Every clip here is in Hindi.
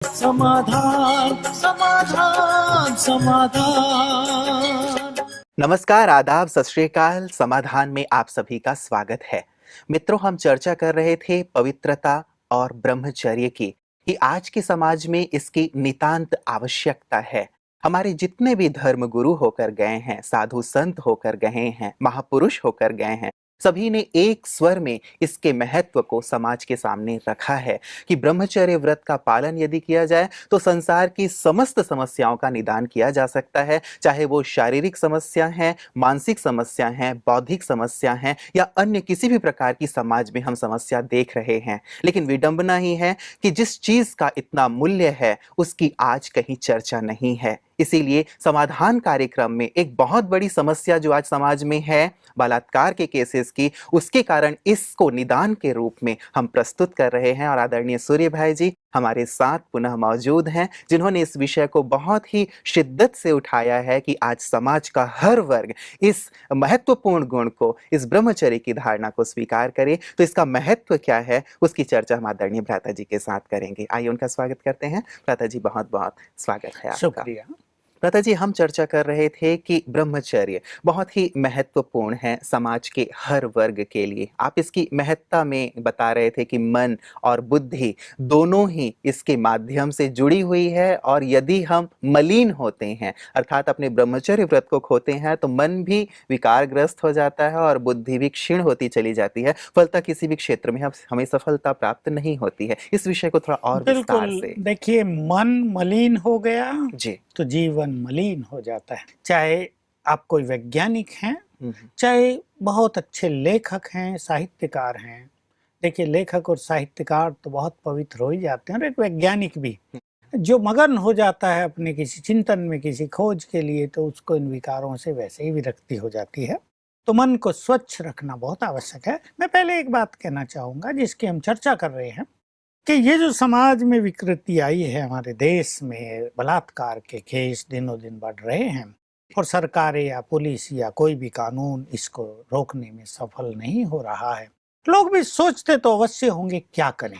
समाधान समाधान समाधान। नमस्कार, आदाब, सत श्री अकाल। समाधान में आप सभी का स्वागत है। मित्रों, हम चर्चा कर रहे थे पवित्रता और ब्रह्मचर्य की कि आज के समाज में इसकी नितांत आवश्यकता है। हमारे जितने भी धर्म गुरु होकर गए हैं, साधु संत होकर गए हैं, महापुरुष होकर गए हैं, सभी ने एक स्वर में इसके महत्व को समाज के सामने रखा है कि ब्रह्मचर्य व्रत का पालन यदि किया जाए तो संसार की समस्त समस्याओं का निदान किया जा सकता है, चाहे वो शारीरिक समस्या है, मानसिक समस्या है, बौद्धिक समस्या है या अन्य किसी भी प्रकार की समाज में हम समस्या देख रहे हैं। लेकिन विडंबना ही है कि जिस चीज का इतना मूल्य है उसकी आज कहीं चर्चा नहीं है। इसीलिए समाधान कार्यक्रम में एक बहुत बड़ी समस्या जो आज समाज में है, बलात्कार के केसेस की, उसके कारण इसको निदान के रूप में हम प्रस्तुत कर रहे हैं। और आदरणीय सूर्य भाई जी हमारे साथ पुनः मौजूद हैं, जिन्होंने इस विषय को बहुत ही शिद्दत से उठाया है कि आज समाज का हर वर्ग इस महत्वपूर्ण गुण को, इस ब्रह्मचर्य की धारणा को स्वीकार करे। तो इसका महत्व क्या है उसकी चर्चा हम आदरणीय भ्राता जी के साथ करेंगे। आइए उनका स्वागत करते हैं। भ्राता जी, बहुत बहुत स्वागत है आपका। शुक्रिया। भ्राता जी, हम चर्चा कर रहे थे कि ब्रह्मचर्य बहुत ही महत्वपूर्ण है समाज के हर वर्ग के लिए। आप इसकी महत्ता में बता रहे थे कि मन और बुद्धि दोनों ही इसके माध्यम से जुड़ी हुई है, और यदि हम मलिन होते हैं अर्थात अपने ब्रह्मचर्य व्रत को खोते हैं तो मन भी विकारग्रस्त हो जाता है और बुद्धि भी क्षीण होती चली जाती है। फलतः किसी भी क्षेत्र में हमें सफलता प्राप्त नहीं होती है। इस विषय को थोड़ा और विस्तार से। देखिए, मन मलिन हो गया जी। तो जीवन मलिन हो जाता है। चाहे आप कोई वैज्ञानिक हैं, चाहे बहुत अच्छे लेखक हैं, साहित्यकार हैं। देखिए, लेखक और साहित्यकार तो बहुत पवित्र हो ही जाते हैं, और एक वैज्ञानिक भी जो मगन हो जाता है अपने किसी चिंतन में, किसी खोज के लिए, तो उसको इन विकारों से वैसे ही विरक्ति हो जाती है। तो मन को स्वच्छ रखना बहुत आवश्यक है। मैं पहले एक बात कहना चाहूंगा जिसकी हम चर्चा कर रहे हैं कि ये जो समाज में विकृति आई है, हमारे देश में बलात्कार के केस दिनों दिन बढ़ रहे हैं, और सरकारें या पुलिस या कोई भी कानून इसको रोकने में सफल नहीं हो रहा है। लोग भी सोचते तो अवश्य होंगे क्या करें।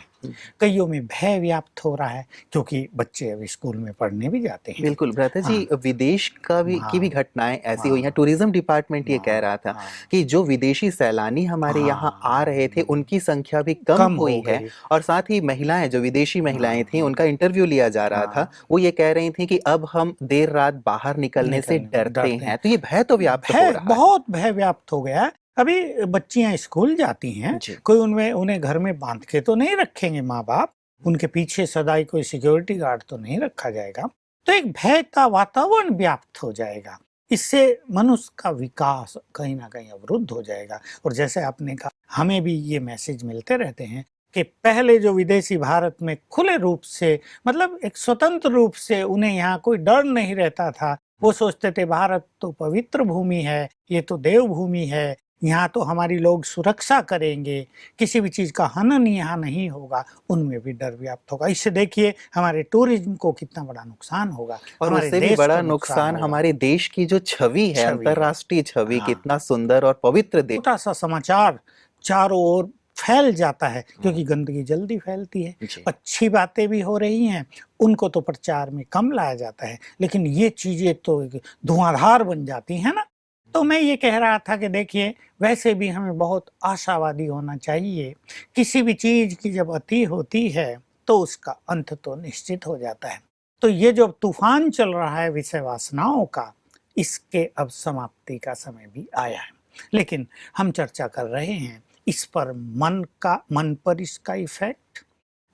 कईयों में भय व्याप्त हो रहा है, क्योंकि बच्चे अब स्कूल में पढ़ने भी जाते हैं। बिल्कुल भ्राता जी, विदेश का भी की भी घटनाएं ऐसी हुई हैं। टूरिज्म डिपार्टमेंट ये कह रहा था कि जो विदेशी सैलानी हमारे यहाँ आ रहे थे उनकी संख्या भी कम हुई है, और साथ ही महिलाएं, जो विदेशी महिलाएं थी, उनका इंटरव्यू लिया जा रहा था। वो ये कह रही थी कि अब हम देर रात बाहर निकलने से डरते हैं। तो ये भय तो व्याप्त हो रहा है, बहुत भय व्याप्त हो गया है। अभी बच्चियां स्कूल जाती हैं, कोई उन्हें घर में बांध के तो नहीं रखेंगे माँ बाप, उनके पीछे सदाई कोई सिक्योरिटी गार्ड तो नहीं रखा जाएगा। तो एक भय का वातावरण व्याप्त हो जाएगा। इससे मनुष्य का विकास कहीं ना कहीं अवरुद्ध हो जाएगा। और जैसे आपने कहा, हमें भी ये मैसेज मिलते रहते हैं कि पहले जो विदेशी भारत में खुले रूप से, मतलब एक स्वतंत्र रूप से, उन्हें यहाँ कोई डर नहीं रहता था। वो सोचते थे भारत तो पवित्र भूमि है, ये तो देव भूमि है, यहाँ तो हमारी लोग सुरक्षा करेंगे, किसी भी चीज का हनन यहाँ नहीं होगा। उनमें भी डर व्याप्त होगा। इससे देखिए हमारे टूरिज्म को कितना बड़ा नुकसान होगा, और उससे भी बड़ा नुकसान हमारे देश की जो छवि है, अंतरराष्ट्रीय छवि, कितना सुंदर और पवित्र देश। छोटा सा समाचार चारों ओर फैल जाता है, क्योंकि गंदगी जल्दी फैलती है। अच्छी बातें भी हो रही हैं, उनको तो प्रचार में कम लाया जाता है, लेकिन ये चीजें तो धुआंधार बन जाती है ना। तो मैं ये कह रहा था कि देखिए, वैसे भी हमें बहुत आशावादी होना चाहिए। किसी भी चीज की जब अति होती है तो उसका अंत तो निश्चित हो जाता है। तो ये जो तूफान चल रहा है विषय वासनाओं का, इसके अब समाप्ति का समय भी आया है। लेकिन हम चर्चा कर रहे हैं इस पर, मन पर इसका इफेक्ट,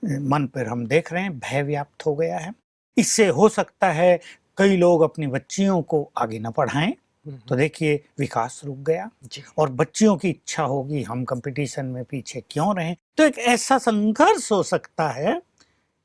मन पर हम देख रहे हैं भय व्याप्त हो गया है। इससे हो सकता है कई लोग अपनी बच्चियों को आगे न पढ़ाएं, तो देखिए विकास रुक गया। और बच्चियों की इच्छा होगी हम कंपटीशन में पीछे क्यों रहें। तो एक ऐसा संघर्ष हो सकता है,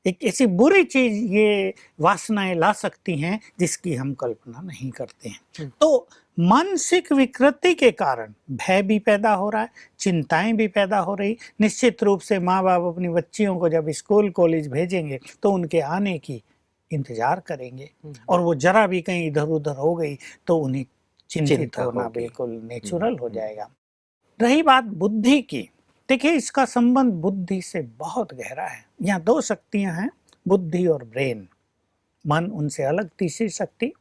एक ऐसी बुरी चीज ये वासनाएं ला सकती हैं जिसकी हम कल्पना नहीं करते हैं। तो मानसिक विकृति के कारण भय भी पैदा हो रहा है, चिंताएं भी पैदा हो रही। निश्चित रूप से माँ बाप अपनी बच्चियों को जब स्कूल कॉलेज भेजेंगे तो उनके आने की इंतजार करेंगे, और वो जरा भी कहीं इधर उधर हो गई तो उन्हें चिंतित होना बिल्कुल नेचुरल हो जाएगा। रही बात बुद्धि की, देखिए इसका संबंध बुद्धि से बहुत गहरा है। यहाँ दो शक्तियां हैं, बुद्धि और ब्रेन। मन उनसे अलग तीसरी शक्ति।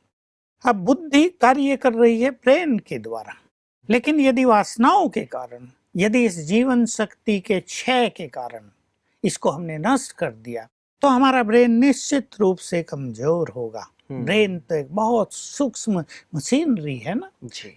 अब बुद्धि कार्य कर रही है ब्रेन के द्वारा, लेकिन यदि वासनाओं के कारण, यदि इस जीवन शक्ति के क्षय के कारण इसको हमने नष्ट कर दिया, तो हमारा ब्रेन निश्चित रूप से कमजोर होगा। ब्रेन तो एक बहुत सूक्ष्म मशीनरी है ना,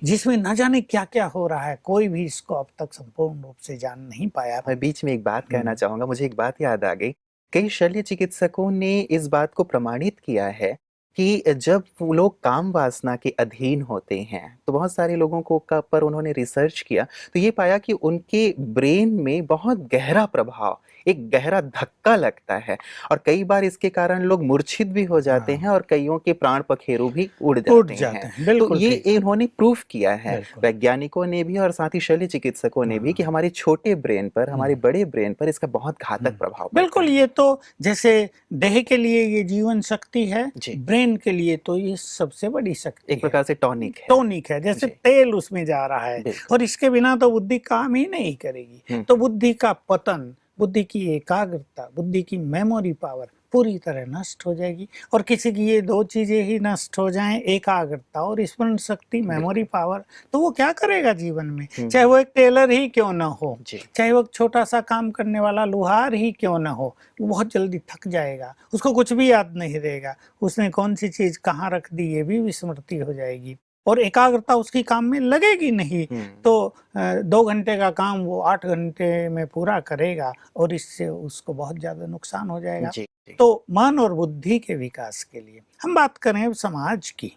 जिसमें न जाने क्या क्या हो रहा है, कोई भी इसको अब तक संपूर्ण रूप से जान नहीं पाया। मैं बीच में एक बात कहना चाहूंगा, मुझे एक बात याद आ गई। कई शल्य चिकित्सकों ने इस बात को प्रमाणित किया है कि जब वो लोग काम वासना के अधीन होते हैं, तो बहुत सारे लोगों को पर उन्होंने रिसर्च किया तो ये पाया कि उनके ब्रेन में बहुत गहरा प्रभाव, एक गहरा धक्का लगता है और कई बार इसके कारण लोग मूर्छित भी हो जाते हैं और कईयों के प्राण पखेरु भी उड़ जाते हैं। तो ये इन्होंने प्रूफ किया है वैज्ञानिकों ने भी और साथ ही शल्य चिकित्सकों ने भी कि हमारे छोटे ब्रेन पर, हमारे बड़े ब्रेन पर इसका बहुत घातक प्रभाव पड़ता है। बिल्कुल, ये तो जैसे देह के लिए ये जीवन शक्ति है, ब्रेन के लिए तो ये सबसे बड़ी शक्ति, एक प्रकार से टॉनिक है, जैसे तेल उसमें जा रहा है और इसके बिना तो बुद्धि काम ही नहीं करेगी। तो बुद्धि का पतन, बुद्धि की एकाग्रता, बुद्धि की मेमोरी पावर पूरी तरह नष्ट हो जाएगी। और किसी की ये दो चीजें ही नष्ट हो जाएं, एकाग्रता और स्मरण शक्ति, मेमोरी पावर, तो वो क्या करेगा जीवन में? चाहे वो एक टेलर ही क्यों ना हो, चाहे वो छोटा सा काम करने वाला लोहार ही क्यों ना हो, वो बहुत जल्दी थक जाएगा, उसको कुछ भी याद नहीं रहेगा, उसने कौन सी चीज कहाँ रख दी ये भी विस्मृति हो जाएगी और एकाग्रता उसकी काम में लगेगी नहीं। तो 2 घंटे का काम वो 8 घंटे में पूरा करेगा और इससे उसको बहुत ज्यादा नुकसान हो जाएगा। तो मन और बुद्धि के विकास के लिए हम बात करें समाज की।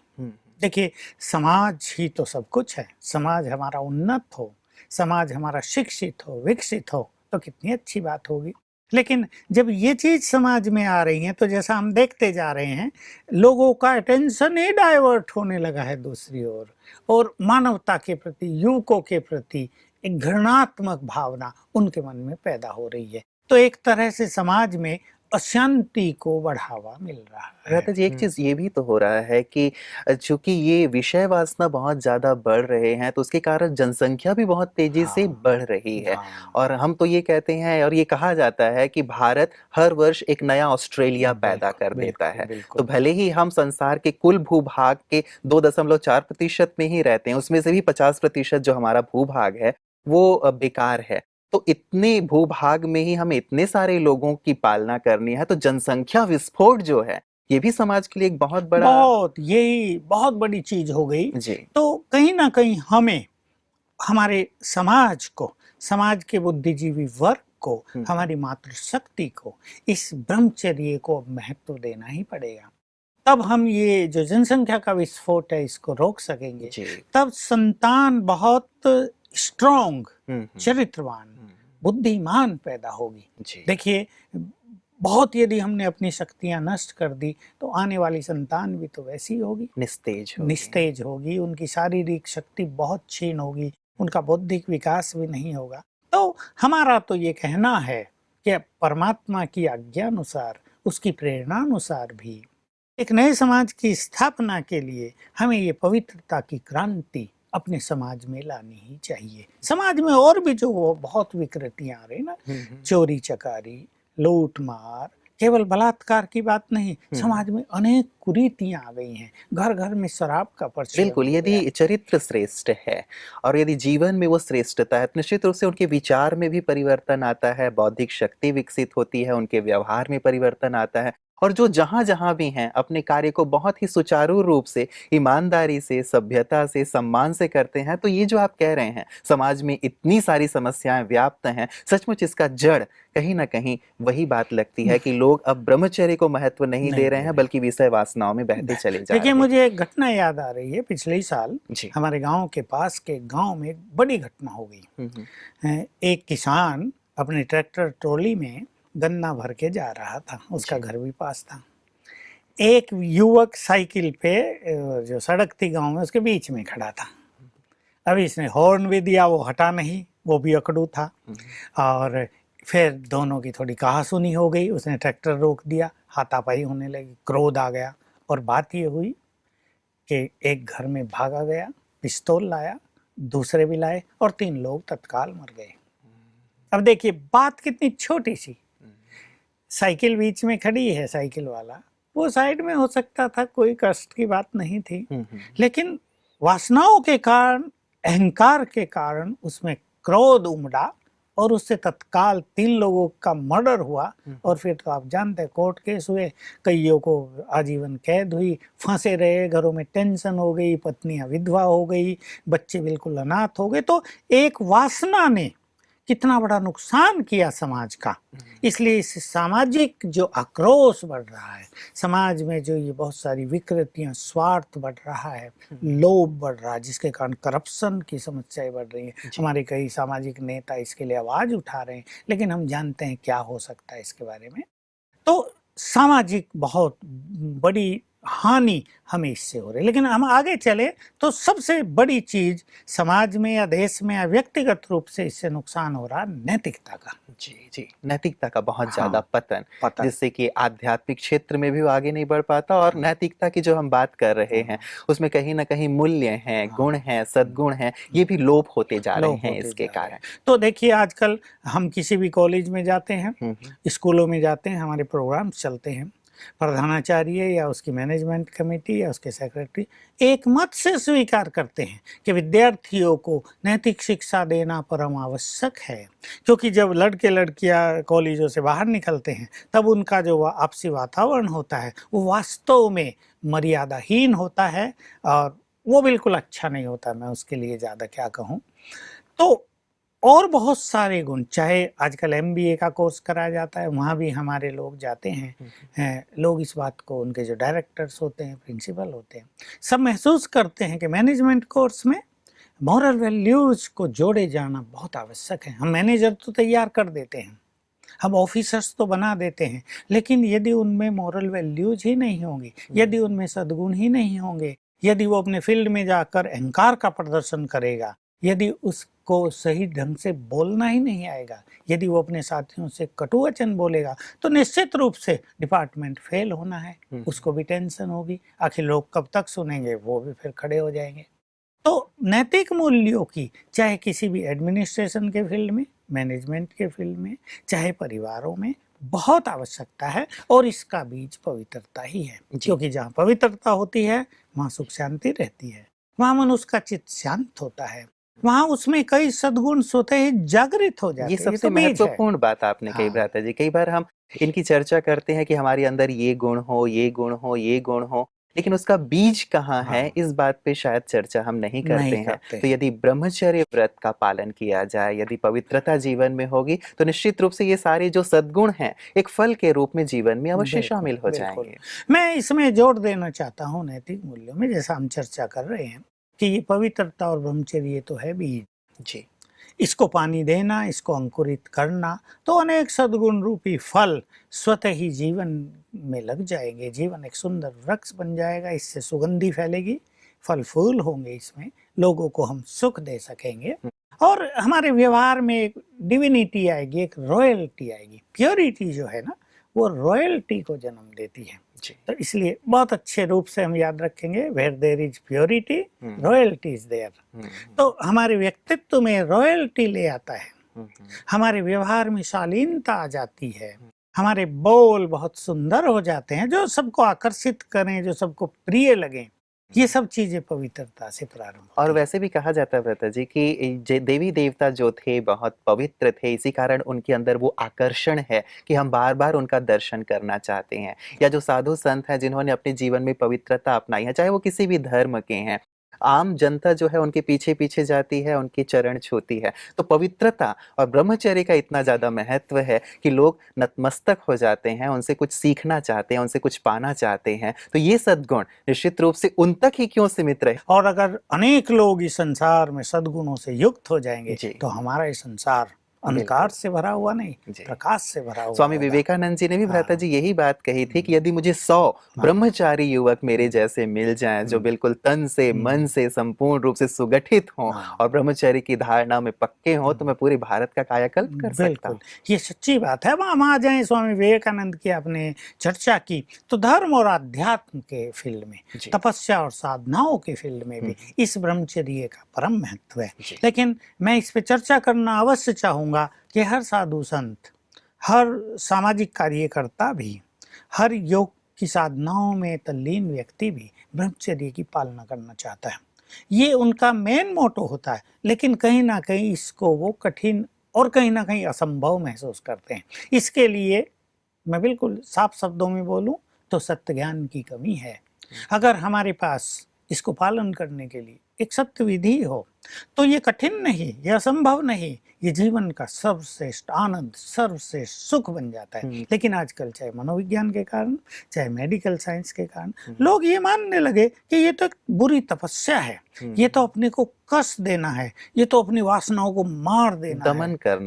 देखिए, समाज ही तो सब कुछ है। समाज हमारा उन्नत हो, समाज हमारा शिक्षित हो, विकसित हो, तो कितनी अच्छी बात होगी। लेकिन जब ये चीज समाज में आ रही है तो जैसा हम देखते जा रहे हैं, लोगों का अटेंशन ही डाइवर्ट होने लगा है दूसरी ओर, और मानवता के प्रति, युवकों के प्रति एक घृणात्मक भावना उनके मन में पैदा हो रही है। तो एक तरह से समाज में अशांति को बढ़ावा मिल रहा है। रहता जी, एक चीज ये भी तो हो रहा है कि चूंकि ये विषय वासना बहुत ज्यादा बढ़ रहे हैं तो उसके कारण जनसंख्या भी बहुत तेजी से बढ़ रही है। और हम तो ये कहते हैं और ये कहा जाता है कि भारत हर वर्ष एक नया ऑस्ट्रेलिया पैदा कर देता है। तो भले ही हम संसार के कुल भूभाग के 2.4% में ही रहते हैं, उसमें से भी 50% जो हमारा भूभाग है वो बेकार है। तो इतने भूभाग में ही हमें इतने सारे लोगों की पालना करनी है, तो जनसंख्या विस्फोट जो है ये भी समाज के लिए एक बहुत बड़ी चीज हो गई जी। तो कहीं ना कहीं हमें हमारे समाज को, समाज के बुद्धिजीवी वर्ग को, हमारी मातृशक्ति को, इस ब्रह्मचर्य को महत्व देना ही पड़ेगा। तब हम ये जो जनसंख्या का विस्फोट है इसको रोक सकेंगे। तब संतान बहुत स्ट्रॉन्ग, चरित्रवान, बुद्धिमान पैदा होगी। देखिए, बहुत यदि हमने अपनी शक्तियां नष्ट कर दी तो आने वाली संतान भी तो वैसी होगी, निस्तेज होगी, उनकी शारीरिक शक्ति बहुत क्षीण होगी, उनका बौद्धिक विकास भी नहीं होगा। तो हमारा तो ये कहना है कि परमात्मा की आज्ञा अनुसार, उसकी प्रेरणा अनुसार भी एक नए समाज की स्थापना के लिए हमें ये पवित्रता की क्रांति अपने समाज में लानी ही चाहिए। समाज में और भी जो बहुत विकृतियां आ रही ना, चोरी चकारी, लूट मार, केवल बलात्कार की बात नहीं, समाज में अनेक कुरीतियां आ गई हैं। घर घर में शराब का प्रचलन। बिल्कुल, यदि चरित्र श्रेष्ठ है और यदि जीवन में वो श्रेष्ठता है तो निश्चित रूप से उनके विचार में भी परिवर्तन आता है, बौद्धिक शक्ति विकसित होती है, उनके व्यवहार में परिवर्तन आता है और जो जहां जहां भी हैं अपने कार्य को बहुत ही सुचारू रूप से, ईमानदारी से, सभ्यता से, सम्मान से करते हैं। तो ये जो आप कह रहे हैं समाज में इतनी सारी समस्याएं व्याप्त हैं, सचमुच इसका जड़ कहीं ना कहीं वही बात लगती है कि लोग अब ब्रह्मचर्य को महत्व नहीं दे रहे हैं बल्कि विषय वासनाओं में बहते चले जा रहे हैं। देखिए, मुझे एक घटना याद आ रही है। पिछले ही साल हमारे गांव के पास के गांव में एक बड़ी घटना हो गई। एक किसान अपने ट्रैक्टर ट्रॉली में गन्ना भर के जा रहा था, उसका घर भी पास था। एक युवक साइकिल पे जो सड़क थी गांव में उसके बीच में खड़ा था। अभी इसने हॉर्न भी दिया, वो हटा नहीं, वो भी अकड़ू था। और फिर दोनों की थोड़ी कहासुनी हो गई, उसने ट्रैक्टर रोक दिया, हाथापाई होने लगी, क्रोध आ गया। और बात ये हुई कि एक घर में भागा गया, पिस्तौल लाया, दूसरे भी लाए और 3 लोग तत्काल मर गए। अब देखिए बात कितनी छोटी सी, साइकिल बीच में खड़ी है, साइकिल वाला वो साइड में हो सकता था, कोई कष्ट की बात नहीं थी। लेकिन वासनाओं के कारण, अहंकार के कारण उसमें क्रोध उमड़ा और उससे तत्काल 3 लोगों का मर्डर हुआ। और फिर तो आप जानते हैं कोर्ट केस हुए, कईयों को आजीवन कैद हुई, फंसे रहे, घरों में टेंशन हो गई, पत्नियां विधवा हो गई, बच्चे बिल्कुल अनाथ हो गए। तो एक वासना ने कितना बड़ा नुकसान किया समाज का। इसलिए इस सामाजिक जो आक्रोश बढ़ रहा है, समाज में जो ये बहुत सारी विकृतियां, स्वार्थ बढ़ रहा है, लोभ बढ़ रहा है, जिसके कारण करप्शन की समस्याएं बढ़ रही हैं। हमारे कई सामाजिक नेता इसके लिए आवाज उठा रहे हैं, लेकिन हम जानते हैं क्या हो सकता है इसके बारे में। तो सामाजिक बहुत बड़ी हानि हमें इससे हो रही है। लेकिन हम आगे चले तो सबसे बड़ी चीज समाज में या देश में या व्यक्तिगत रूप से इससे नुकसान हो रहा है नैतिकता का। जी, नैतिकता का बहुत ज्यादा हाँ, पतन, पता जिससे कि आध्यात्मिक क्षेत्र में भी वो आगे नहीं बढ़ पाता। और नैतिकता की जो हम बात कर रहे हैं उसमें कहीं ना कहीं मूल्य हैं, गुण हैं, सद्गुण हैं, ये भी लोप होते जा रहे हैं इसके कारण। तो देखिए आजकल हम किसी भी कॉलेज में जाते हैं, स्कूलों में जाते हैं, हमारे प्रोग्राम्स चलते हैं, प्रधानाचार्य या उसकी मैनेजमेंट कमेटी या उसके सेक्रेटरी एक मत से स्वीकार करते हैं कि विद्यार्थियों को नैतिक शिक्षा देना परम आवश्यक है। क्योंकि जब लड़के लड़कियां कॉलेजों से बाहर निकलते हैं तब उनका जो आपसी वातावरण होता है वो वास्तव में मर्यादाहीन होता है और वो बिल्कुल अच्छा नहीं होता। मैं उसके लिए ज़्यादा क्या कहूँ। तो और बहुत सारे गुण, चाहे आजकल MBA का कोर्स कराया जाता है, वहाँ भी हमारे लोग जाते हैं, लोग इस बात को, उनके जो डायरेक्टर्स होते हैं, प्रिंसिपल होते हैं, सब महसूस करते हैं कि मैनेजमेंट कोर्स में मॉरल वैल्यूज को जोड़े जाना बहुत आवश्यक है। हम मैनेजर तो तैयार कर देते हैं, हम ऑफिसर्स तो बना देते हैं, लेकिन यदि उनमें मॉरल वैल्यूज ही नहीं होंगी, यदि उनमें सद्गुण ही नहीं होंगे, यदि वो अपने फील्ड में जाकर अहंकार का प्रदर्शन करेगा, यदि उसको सही ढंग से बोलना ही नहीं आएगा, यदि वो अपने साथियों से कटु वचन बोलेगा, तो निश्चित रूप से डिपार्टमेंट फेल होना है। उसको भी टेंशन होगी, आखिर लोग कब तक सुनेंगे, वो भी फिर खड़े हो जाएंगे। तो नैतिक मूल्यों की, चाहे किसी भी एडमिनिस्ट्रेशन के फील्ड में, मैनेजमेंट के फील्ड में, चाहे परिवारों में, बहुत आवश्यकता है। और इसका बीज पवित्रता ही है, क्योंकि जहाँ पवित्रता होती है वहाँ सुख शांति रहती है, वहाँ मनुष्य का चित्त शांत होता है, वहाँ उसमें कई सद्गुण स्वतः ही जागृत हो जाते हैं। ये सबसे महत्वपूर्ण बात आपने कही भ्राता जी। कई बार हम इनकी चर्चा करते हैं कि हमारे अंदर ये गुण हो, ये गुण हो, ये गुण हो, लेकिन उसका बीज कहाँ है, इस बात पे शायद चर्चा हम नहीं करते हैं। तो यदि ब्रह्मचर्य व्रत का पालन किया जाए, यदि पवित्रता जीवन में होगी, तो निश्चित रूप से ये सारे जो सद्गुण हैं एक फल के रूप में जीवन में अवश्य शामिल हो जाएंगे। मैं इसमें जोड़ देना चाहता हूँ नैतिक मूल्यों में, जैसा हम चर्चा कर रहे हैं कि ये पवित्रता और ब्रह्मचर्य तो है बीज जी, इसको पानी देना, इसको अंकुरित करना, तो अनेक सद्गुण रूपी फल स्वतः ही जीवन में लग जाएंगे। जीवन एक सुंदर वृक्ष बन जाएगा, इससे सुगंधी फैलेगी, फल फूल होंगे, इसमें लोगों को हम सुख दे सकेंगे और हमारे व्यवहार में एक डिविनिटी आएगी, एक रॉयल्टी आएगी। प्योरिटी जो है ना, वो रॉयल्टी को जन्म देती है। तो इसलिए बहुत अच्छे रूप से हम याद रखेंगे, where there is purity royalty is there. तो हमारे व्यक्तित्व में रॉयल्टी ले आता है, हमारे व्यवहार में शालीनता आ जाती है, हमारे बोल बहुत सुंदर हो जाते हैं, जो सबको आकर्षित करें, जो सबको प्रिय लगे। ये सब चीजें पवित्रता से प्रारंभ। और वैसे भी कहा जाता है भ्राता जी कि देवी देवता जो थे बहुत पवित्र थे, इसी कारण उनके अंदर वो आकर्षण है कि हम बार बार उनका दर्शन करना चाहते हैं। या जो साधु संत हैं जिन्होंने अपने जीवन में पवित्रता अपनाई है, चाहे वो किसी भी धर्म के हैं, आम जनता जो है उनके पीछे पीछे जाती है, उनके चरण छूती है। तो पवित्रता और ब्रह्मचर्य का इतना ज्यादा महत्व है कि लोग नतमस्तक हो जाते हैं, उनसे कुछ सीखना चाहते हैं, उनसे कुछ पाना चाहते हैं। तो ये सद्गुण निश्चित रूप से उन तक ही क्यों सीमित रहे। और अगर अनेक लोग इस संसार में सद्गुणों से युक्त हो जाएंगे तो हमारा ये संसार अंधकार से भरा हुआ नहीं, प्रकाश से भरा हुआ। स्वामी विवेकानंद जी ने भी भ्राता जी यही बात कही थी कि यदि मुझे 100 ब्रह्मचारी युवक मेरे जैसे मिल जाएं, जो बिल्कुल तन से मन से संपूर्ण रूप से सुगठित हों और ब्रह्मचारी की धारणा में पक्के हों, तो मैं पूरे भारत का कायाकल्प कर सकता हूं। ये सच्ची बात है। वहां आ जाए, स्वामी विवेकानंद की आपने चर्चा की, तो धर्म और आध्यात्म के फील्ड में, तपस्या और साधनाओं के फील्ड में भी इस ब्रह्मचर्य का परम महत्व है। लेकिन मैं इस पे चर्चा करना अवश्य चाहूंगा कि हर साधु संत हर सामाजिक कार्यकर्ता भी, हर योग की साधनाओं में तल्लीन व्यक्ति भी ब्रह्मचर्य की पालना करना चाहता है। ये उनका मेन मोटो होता है, लेकिन कहीं ना कहीं इसको वो कठिन और कहीं ना कहीं असंभव महसूस करते हैं। इसके लिए मैं बिल्कुल साफ शब्दों में बोलूं तो सत्य ज्ञान की कमी है। अगर हमारे पास इसको पालन करने के लिए एक सत्य विधि हो तो ये कठिन नहीं, ये असंभव नहीं, ये जीवन का सर्वश्रेष्ठ आनंद, सर्वश्रेष्ठ सुख बन जाता है। लेकिन आजकल चाहे मनोविज्ञान के कारण, चाहे मेडिकल साइंस के कारण लोग ये मानने लगे कि ये तो एक बुरी तपस्या है, ये तो अपने को कष्ट देना है, ये तो अपनी वासनाओं को मार देना है,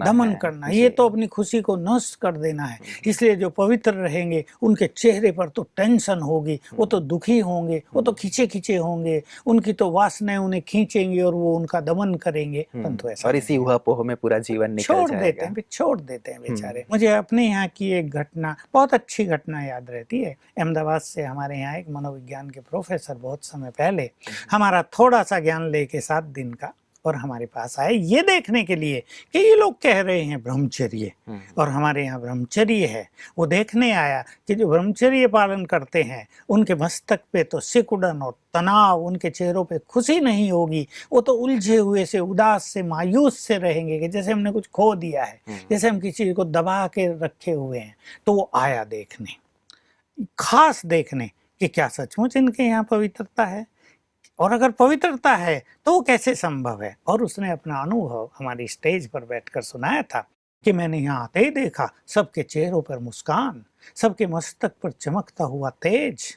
दमन करना है, ये तो अपनी खुशी को नष्ट कर देना है। इसलिए जो पवित्र रहेंगे उनके चेहरे पर तो टेंशन होगी, वो तो दुखी होंगे, वो तो खींचे खींचे होंगे, उनकी तो वासनाएं उन्हें खींचेंगे और वो उनका दमन करेंगे। परंतु ऐसा और इसी ऊहापोह में पूरा जीवन निकल जाएगा। छोड़ देते हैं बेचारे। मुझे अपने यहाँ की एक घटना, बहुत अच्छी घटना याद रहती है। अहमदाबाद से हमारे यहाँ एक मनोविज्ञान के प्रोफेसर बहुत समय पहले हमारा थोड़ा सा ज्ञान लेके 7 दिन का और हमारे पास आए ये देखने के लिए कि ये लोग कह रहे हैं ब्रह्मचर्य और हमारे यहाँ ब्रह्मचर्य है। वो देखने आया कि जो ब्रह्मचर्य पालन करते हैं उनके मस्तक पे तो सिकुड़न और तनाव, उनके चेहरों पे खुशी नहीं होगी, वो तो उलझे हुए से, उदास से, मायूस से रहेंगे कि जैसे हमने कुछ खो दिया है, जैसे हम किसी चीज को दबा के रखे हुए हैं। तो वो आया देखने, खास देखने कि क्या सचमुच इनके यहाँ पवित्रता है, और अगर पवित्रता है तो वो कैसे संभव है। और उसने अपना अनुभव हमारी स्टेज पर बैठकर सुनाया था कि मैंने यहाँ आते ही देखा सबके चेहरों पर मुस्कान, सबके मस्तक पर चमकता हुआ तेज,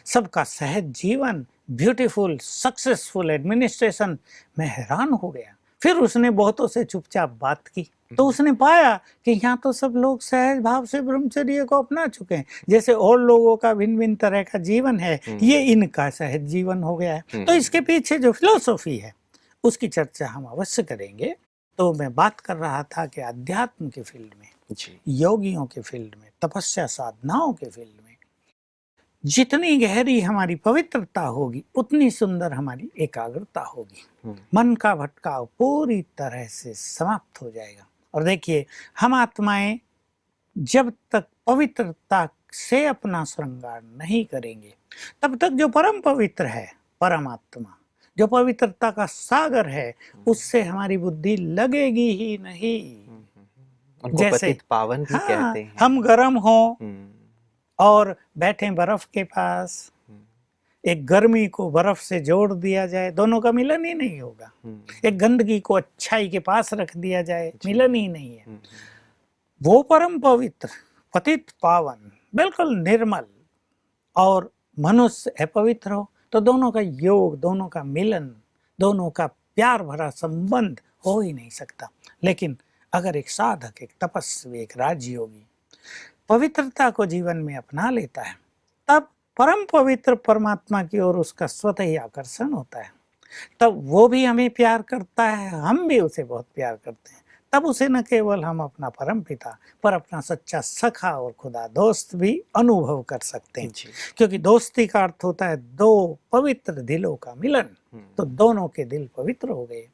सबका सहज जीवन, ब्यूटीफुल सक्सेसफुल एडमिनिस्ट्रेशन। मैं हैरान हो गया। फिर उसने बहुतों से चुपचाप बात की तो उसने पाया कि यहाँ तो सब लोग सहज भाव से ब्रह्मचर्य को अपना चुके हैं। जैसे और लोगों का भिन्न भिन्न तरह का जीवन है, ये इनका सहज जीवन हो गया है। तो इसके पीछे जो फिलोसॉफी है उसकी चर्चा हम अवश्य करेंगे। तो मैं बात कर रहा था कि अध्यात्म के फील्ड में, योगियों के फील्ड में, तपस्या साधनाओं के फील्ड में जितनी गहरी हमारी पवित्रता होगी उतनी सुंदर हमारी एकाग्रता होगी। मन का भटकाव पूरी तरह से समाप्त हो जाएगा। और देखिए, हम आत्माएं जब तक पवित्रता से अपना श्रृंगार नहीं करेंगे तब तक जो परम पवित्र है, परमात्मा, जो पवित्रता का सागर है, उससे हमारी बुद्धि लगेगी ही नहीं। जैसे पावन भी कहते हैं। हम गर्म हो और बैठे बर्फ के पास, एक गर्मी को बर्फ से जोड़ दिया जाए, दोनों का मिलन ही नहीं होगा। एक गंदगी को अच्छाई के पास रख दिया जाए, मिलन ही नहीं है। वो परम पवित्र, पतित पावन, बिल्कुल निर्मल, और मनुष्य अपवित्र हो तो दोनों का योग, दोनों का मिलन, दोनों का प्यार भरा संबंध हो ही नहीं सकता। लेकिन अगर एक साधक, एक तपस्वी, एक राजयोगी पवित्रता को जीवन में अपना लेता है तब परम पवित्र परमात्मा की ओर उसका स्वतः ही आकर्षण होता है। तब वो भी हमें प्यार करता है, हम भी उसे बहुत प्यार करते हैं। तब उसे न केवल हम अपना परम पिता पर अपना सच्चा सखा और खुदा दोस्त भी अनुभव कर सकते हैं। क्योंकि दोस्ती का अर्थ होता है दो पवित्र दिलों का मिलन। तो दोनों के दिल पवित्र हो गए।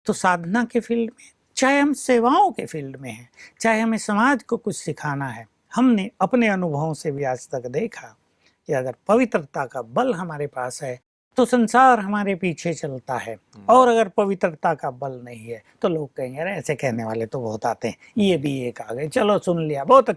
तो साधना के फील्ड में, चाहे हम सेवाओं के फील्ड में हैं, चाहे हमें समाज को कुछ सिखाना है, हमने अपने अनुभवों से भी आज तक देखा कि अगर पवित्रता का बल हमारे पास है तो संसार हमारे पीछे चलता है, और अगर पवित्रता का बल नहीं है तो लोग कहेंगे अरे ऐसे कहने वाले तो बहुत आते हैं, ये भी एक आ गए, चलो सुन लिया, बहुत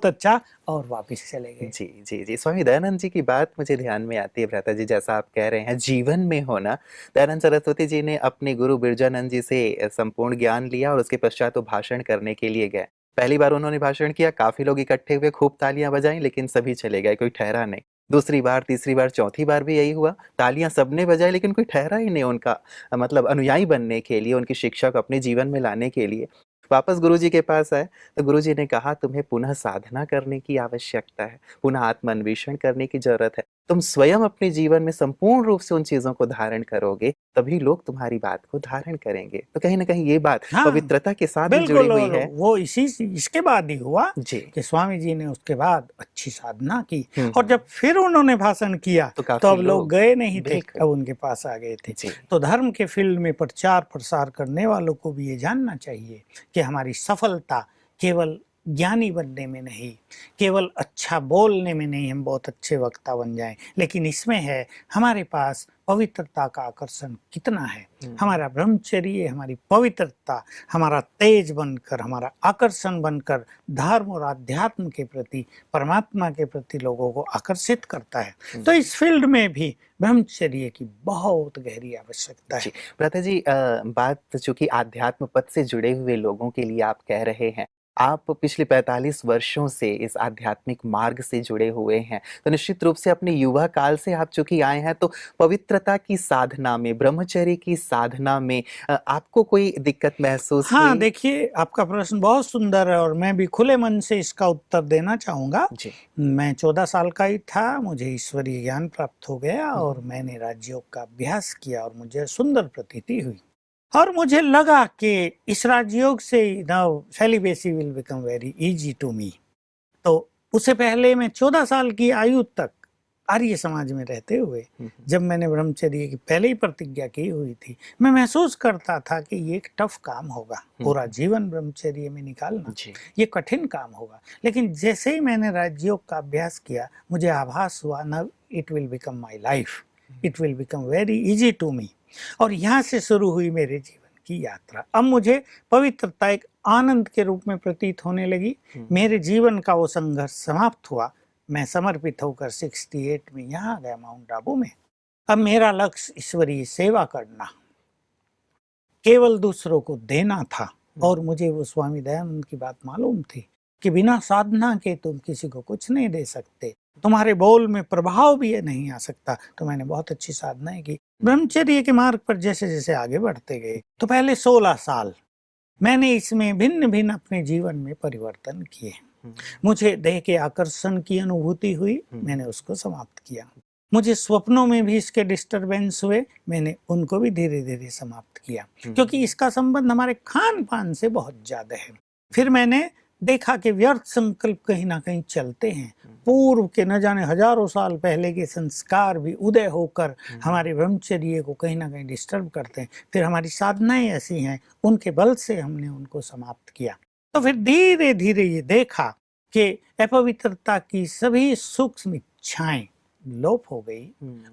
अच्छा, और वापस चले गए। जी जी जी, स्वामी दयानंद जी की बात मुझे ध्यान में आती है भ्राता जी। जैसा आप कह रहे हैं जीवन में होना, दयानंद सरस्वती जी ने अपने गुरु बिरजानंद जी से संपूर्ण ज्ञान लिया और उसके पश्चात वो भाषण करने के लिए गए। पहली बार उन्होंने भाषण किया, काफी लोग इकट्ठे हुए, खूब तालियां बजाई, लेकिन सभी चले गए, कोई ठहरा नहीं। दूसरी बार, तीसरी बार, चौथी बार भी यही हुआ, तालियां सबने बजाई, लेकिन कोई ठहरा ही नहीं उनका मतलब अनुयायी बनने के लिए, उनकी शिक्षा को अपने जीवन में लाने के लिए। वापस गुरुजी के पास आए तो गुरुजी ने कहा तुम्हें पुनः साधना करने की आवश्यकता है, पुनः आत्मान्वेषण करने की जरूरत है। तुम स्वयं अपने जीवन में संपूर्ण रूप से उन चीजों को धारण करोगे तभी लोग तुम्हारी बात को धारण करेंगे। तो कहीं ना कहीं ये बात पवित्रता के साथ जुड़ी हुई है। वो इसके बाद ही हुआ जी कि स्वामी जी ने उसके बाद अच्छी साधना की, और जब फिर उन्होंने भाषण किया तो अब लोग गए नहीं थे, अब उनके पास आ गए थे। तो धर्म के फील्ड में प्रचार प्रसार करने वालों को भी ये जानना चाहिए कि हमारी सफलता केवल ज्ञानी बनने में नहीं, केवल अच्छा बोलने में नहीं हम बहुत अच्छे वक्ता बन जाएं, लेकिन इसमें है हमारे पास पवित्रता का आकर्षण कितना है। हमारा ब्रह्मचर्य, हमारी पवित्रता हमारा तेज बनकर, हमारा आकर्षण बनकर धर्म और अध्यात्म के प्रति, परमात्मा के प्रति लोगों को आकर्षित करता है। तो इस फील्ड में भी ब्रह्मचर्य की बहुत गहरी आवश्यकता है। भ्राता जी, बात चूंकि आध्यात्म पथ से जुड़े हुए लोगों के लिए आप कह रहे हैं, आप पिछले 45 वर्षों से इस आध्यात्मिक मार्ग से जुड़े हुए हैं, तो निश्चित रूप से अपने युवा काल से आप चूंकि आए हैं, तो पवित्रता की साधना में, ब्रह्मचर्य की साधना में आपको कोई दिक्कत महसूस हाँ, हुई? देखिए आपका प्रश्न बहुत सुंदर है और मैं भी खुले मन से इसका उत्तर देना चाहूँगा। जी। मैं 14 साल का ही था, मुझे ईश्वरीय ज्ञान प्राप्त हो गया और मैंने राजयोग का अभ्यास किया और मुझे सुंदर प्रतीति हुई और मुझे लगा कि इस राजयोग से now celibacy will become very easy to me. तो उससे पहले मैं 14 साल की आयु तक आर्य समाज में रहते हुए जब मैंने ब्रह्मचर्य की पहले ही प्रतिज्ञा की हुई थी, मैं महसूस करता था कि ये एक टफ काम होगा, पूरा जीवन ब्रह्मचर्य में निकालना ये कठिन काम होगा। लेकिन जैसे ही मैंने राजयोग का अभ्यास किया, मुझे आभास हुआ now it will become my life, it will become very easy to me. और यहाँ से शुरू हुई मेरे जीवन की यात्रा। अब मुझे पवित्रता एक आनंद के रूप में प्रतीत होने लगी। मेरे जीवन का वो संघर्ष समाप्त हुआ। मैं समर्पित होकर 68 में यहाँ आ गया माउंट आबू में। अब मेरा लक्ष्य ईश्वरीय सेवा करना, केवल दूसरों को देना था। और मुझे वो स्वामी दयानंद की बात मालूम थी कि बिना साधना के तुम किसी को कुछ नहीं दे सकते, तुम्हारे बोल में प्रभाव भी ये नहीं आ सकता। तो मैंने बहुत अच्छी साधनाएं की। ब्रह्मचर्य के मार्ग पर जैसे जैसे आगे बढ़ते गए, तो पहले 16 साल मैंने इसमें भिन्न भिन्न अपने जीवन में परिवर्तन किए। मुझे देह के आकर्षण की अनुभूति हुई, मैंने उसको समाप्त किया। मुझे स्वप्नों में भी इसके डिस्टरबेंस हुए, मैंने उनको भी धीरे धीरे समाप्त किया, क्योंकि इसका संबंध हमारे खान पान से बहुत ज्यादा है। फिर मैंने देखा कि व्यर्थ संकल्प कहीं ना कहीं चलते हैं। पूर्व के न जाने हजारों साल पहले के संस्कार भी उदय होकर हमारे ब्रह्मचर्य को कहीं ना कहीं डिस्टर्ब करते हैं। फिर हमारी साधनाएं ऐसी हैं, उनके बल से हमने उनको समाप्त किया। तो फिर धीरे धीरे ये देखा कि अपवित्रता की सभी सूक्ष्म इच्छाएं लोप हो गई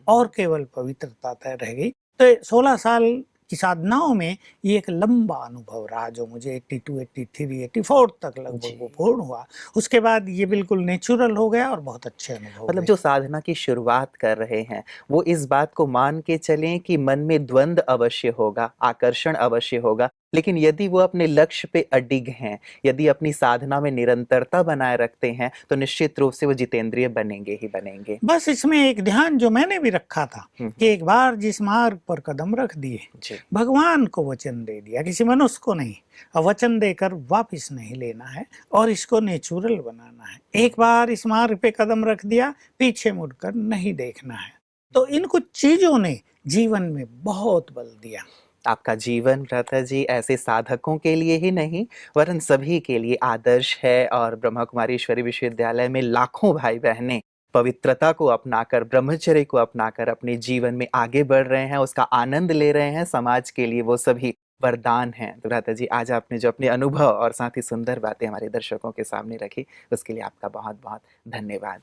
और केवल पवित्रता तय रह गई। तो 16 साल की साधनाओं में ये एक लंबा अनुभव रहा, जो मुझे 82, 83, 84 तक लगभग वो पूर्ण हुआ। उसके बाद ये बिल्कुल नेचुरल हो गया और बहुत अच्छे अनुभव। मतलब जो साधना की शुरुआत कर रहे हैं, वो इस बात को मान के चलें कि मन में द्वंद अवश्य होगा, आकर्षण अवश्य होगा, लेकिन यदि वो अपने लक्ष्य पे अडिग हैं, यदि अपनी साधना में निरंतरता बनाए रखते हैं, तो निश्चित रूप से वो जितेंद्रिय बनेंगे ही बनेंगे। बस इसमें एक ध्यान जो मैंने भी रखा था कि एक बार जिस मार्ग पर कदम रख दिए, भगवान को वचन दे दिया, किसी मनुष्य को नहीं, वचन देकर वापस नहीं लेना है और इसको नेचुरल बनाना है। एक बार इस मार्ग पे कदम रख दिया, पीछे मुड़कर नहीं देखना है। तो इन कुछ चीजों ने जीवन में बहुत बल दिया। आपका जीवन भ्राता जी ऐसे साधकों के लिए ही नहीं, वरन सभी के लिए आदर्श है। और ब्रह्मा कुमारी ईश्वरीय विश्वविद्यालय में लाखों भाई बहनें पवित्रता को अपनाकर, ब्रह्मचर्य को अपनाकर अपने जीवन में आगे बढ़ रहे हैं, उसका आनंद ले रहे हैं। समाज के लिए वो सभी वरदान हैं। तो भ्राता जी, आज आपने जो अपने अनुभव और साथ ही सुंदर बातें हमारे दर्शकों के सामने रखी, उसके लिए आपका बहुत बहुत धन्यवाद।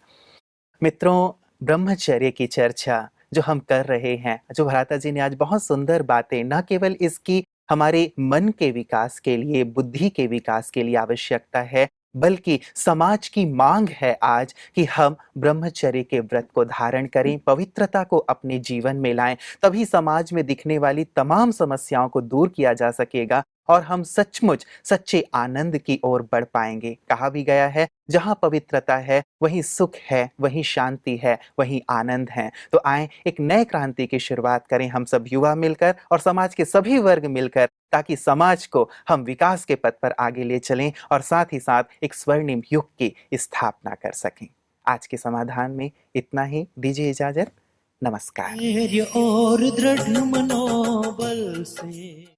मित्रों, ब्रह्मचर्य की चर्चा जो हम कर रहे हैं, जो भ्राता जी ने आज बहुत सुंदर बातें, न केवल इसकी हमारे मन के विकास के लिए, बुद्धि के विकास के लिए आवश्यकता है, बल्कि समाज की मांग है आज कि हम ब्रह्मचर्य के व्रत को धारण करें, पवित्रता को अपने जीवन में लाएं। तभी समाज में दिखने वाली तमाम समस्याओं को दूर किया जा सकेगा और हम सचमुच सच्चे आनंद की ओर बढ़ पाएंगे। कहा भी गया है, जहाँ पवित्रता है वहीं सुख है, वहीं शांति है, वहीं आनंद है। तो आए एक नए क्रांति की शुरुआत करें हम सब युवा मिलकर और समाज के सभी वर्ग मिलकर, ताकि समाज को हम विकास के पथ पर आगे ले चलें और साथ ही साथ एक स्वर्णिम युग की स्थापना कर सकें। आज के समाधान में इतना ही, दीजिए इजाजत। नमस्कार। और दृढ़ मनोबल से